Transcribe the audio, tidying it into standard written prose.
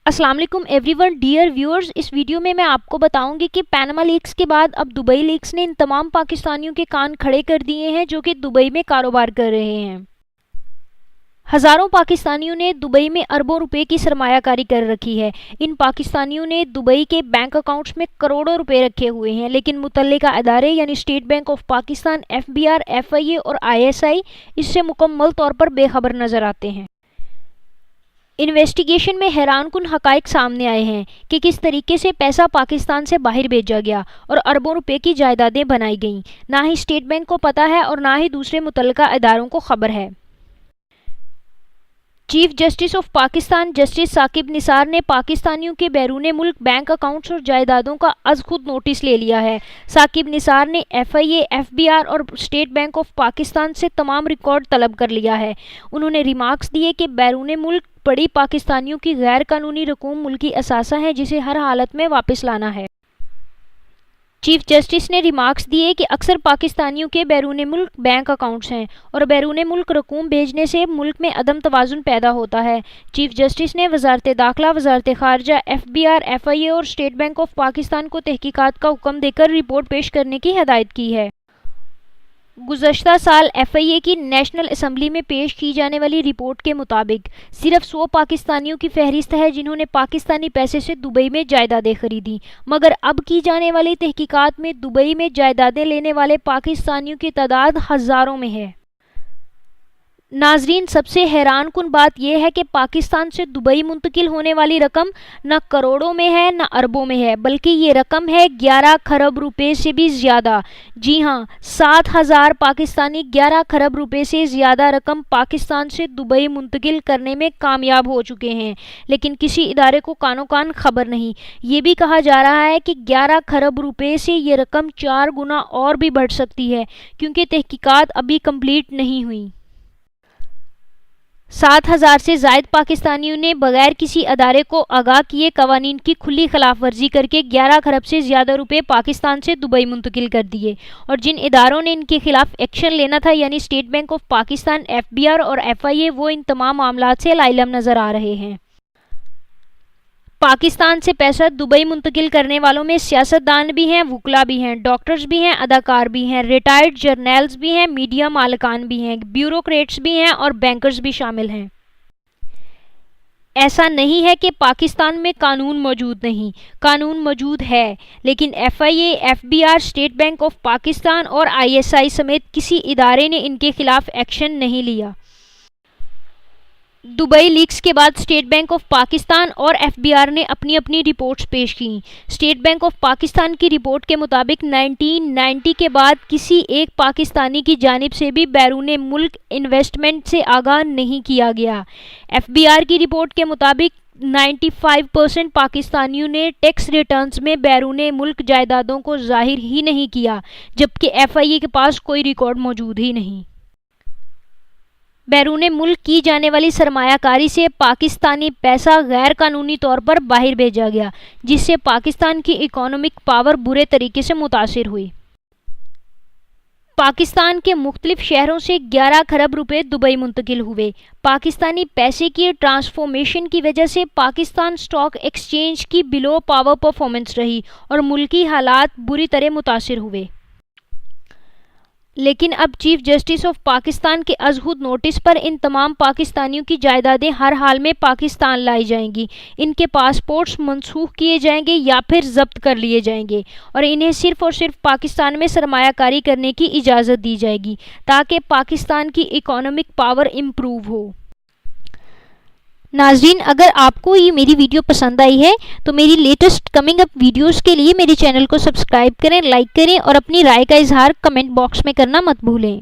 अस्सलाम वालेकुम everyone dear viewers. इस वीडियो में मैं आपको बताऊंगी कि पैनामा लीक्स के बाद अब दुबई लीक्स ने इन तमाम पाकिस्तानियों के कान खड़े कर दिए हैं जो कि दुबई में कारोबार कर रहे हैं। हज़ारों पाकिस्तानियों ने दुबई में अरबों रुपए की सरमायाकारी कर रखी है। इन पाकिस्तानियों ने दुबई के बैंक अकाउंट्स में करोड़ों रुपए रखे हुए हैं, लेकिन मुतल्लिका अदारे यानी state bank of Pakistan, FBR, FIA और ISI इससे मुकम्मल तौर पर बेखबर नज़र आते हैं। इन्वेस्टिगेशन में हैरानकुन हकाइक सामने आए हैं कि किस तरीके से पैसा पाकिस्तान से बाहर भेजा गया और अरबों रुपए की जायदादें बनाई गईं। ना ही स्टेट बैंक को पता है और ना ही दूसरे मुतल्लिका अदारों को खबर है। Chief justice of Pakistan justice Saqib Nisar ने पाकिस्तानियों के बैरूने मुल्क बैंक अकाउंट्स और जायदादों का अज खुद नोटिस ले लिया है। साकिब निसार ने FIA, FBR और स्टेट बैंक ऑफ पाकिस्तान से तमाम रिकॉर्ड तलब कर लिया है। उन्होंने रिमार्क्स दिए कि बैरूने मुल्क पड़ी पाकिस्तानियों की गैर कानूनी रकूम मुल्की असासा है जिसे हर हालत में वापस लाना है। चीफ जस्टिस ने रिमार्क्स दिए कि अक्सर पाकिस्तानियों के बैरूने मुल्क बैंक अकाउंट्स हैं और बैरूने मुल्क रकूम भेजने से मुल्क में अदम तवाज़ुन पैदा होता है। चीफ जस्टिस ने वजारत दाखिला, वजारत खारजा, FBR, FIA और स्टेट बैंक ऑफ पाकिस्तान को तहकीकात का हुक्म देकर रिपोर्ट पेश करने की हदायत की है। गुज़श्ता साल FIA की नेशनल असम्बली में पेश की जाने वाली रिपोर्ट के मुताबिक सिर्फ 100 पाकिस्तानियों की फहरिस्त है जिन्होंने पाकिस्तानी पैसे से दुबई में जायदादें खरीदी, मगर अब की जाने वाली तहकीकात में दुबई में जायदादें लेने वाले पाकिस्तानियों की तादाद हज़ारों में है। नाजरीन, सबसे हैरानकुन बात यह है कि पाकिस्तान से दुबई मुंतकिल होने वाली रकम न करोड़ों में है न अरबों में है, बल्कि ये रकम है 11 खरब रुपए से भी ज़्यादा। जी हाँ, 7,000 पाकिस्तानी 11 खरब रुपए से ज़्यादा रकम पाकिस्तान से दुबई मुंतकिल करने में कामयाब हो चुके हैं, लेकिन किसी इदारे को कानो कान खबर नहीं। ये भी कहा जा रहा है कि 11 खरब रुपए से ये रकम 4 गुना और भी बढ़ सकती है, क्योंकि तहकीकात अभी कंप्लीट नहीं हुई। 7,000 से ज़ायद पाकिस्तानियों ने बगैर किसी अदारे को आगाह किए कवानीन की खुली खिलाफ वर्जी करके 11 खरब से ज़्यादा रुपए पाकिस्तान से दुबई मुंतकिल कर दिए, और जिन इदारों ने इनके खिलाफ एक्शन लेना था यानी state bank of Pakistan, FBR और FIA, वो इन तमाम मामलात से लाइलम नज़र आ रहे हैं। पाकिस्तान से पैसा दुबई मुंतकिल करने वालों में सियासतदान भी हैं, वुकला भी हैं, डॉक्टर्स भी हैं, अदाकार भी हैं, रिटायर्ड जर्नल्स भी हैं, मीडिया मालिकान भी हैं, ब्यूरोक्रेट्स भी हैं और बैंकर्स भी शामिल हैं। ऐसा नहीं है कि पाकिस्तान में कानून मौजूद नहीं, कानून मौजूद है, लेकिन FIA, FBR, state bank of Pakistan और ISI समेत किसी इदारे ने इनके खिलाफ एक्शन नहीं लिया। दुबई लीक्स के बाद स्टेट बैंक ऑफ पाकिस्तान और FBR ने अपनी अपनी रिपोर्ट्स पेश की। स्टेट बैंक ऑफ पाकिस्तान की रिपोर्ट के मुताबिक 1990 के बाद किसी एक पाकिस्तानी की जानिब से भी बैरूने मुल्क इन्वेस्टमेंट से आगाह नहीं किया गया। FBR की रिपोर्ट के मुताबिक 95% पाकिस्तानियों ने टैक्स रिटर्न्स में बैरूने मुल्क जायदादों को जाहिर ही नहीं किया, जबकि FIA के पास कोई रिकॉर्ड मौजूद ही नहीं। बैरूने मुल्क की जाने वाली सरमायाकारी से पाकिस्तानी पैसा गैर कानूनी तौर पर बाहर भेजा गया, जिससे पाकिस्तान की इकोनॉमिक पावर बुरे तरीके से मुतासिर हुई। पाकिस्तान के मुख्तलिफ शहरों से 11 खरब रुपए दुबई मुंतकिल हुए। पाकिस्तानी पैसे की ट्रांसफॉर्मेशन की वजह से पाकिस्तान स्टॉक एक्सचेंज की बिलो पावर परफॉर्मेंस रही और मुल्की हालात बुरी तरह मुतासिर हुए। लेकिन अब चीफ जस्टिस ऑफ पाकिस्तान के अज़हुद नोटिस पर इन तमाम पाकिस्तानियों की जायदादें हर हाल में पाकिस्तान लाई जाएंगी, इनके पासपोर्ट्स मनसूख किए जाएंगे या फिर जब्त कर लिए जाएंगे और इन्हें सिर्फ और सिर्फ पाकिस्तान में सरमायाकारी करने की इजाज़त दी जाएगी ताकि पाकिस्तान की इकोनॉमिक पावर इम्प्रूव हो। नाज़रीन, अगर आपको ये मेरी वीडियो पसंद आई है तो मेरी लेटेस्ट कमिंग अप वीडियोस के लिए मेरे चैनल को सब्सक्राइब करें, लाइक करें और अपनी राय का इजहार कमेंट बॉक्स में करना मत भूलें।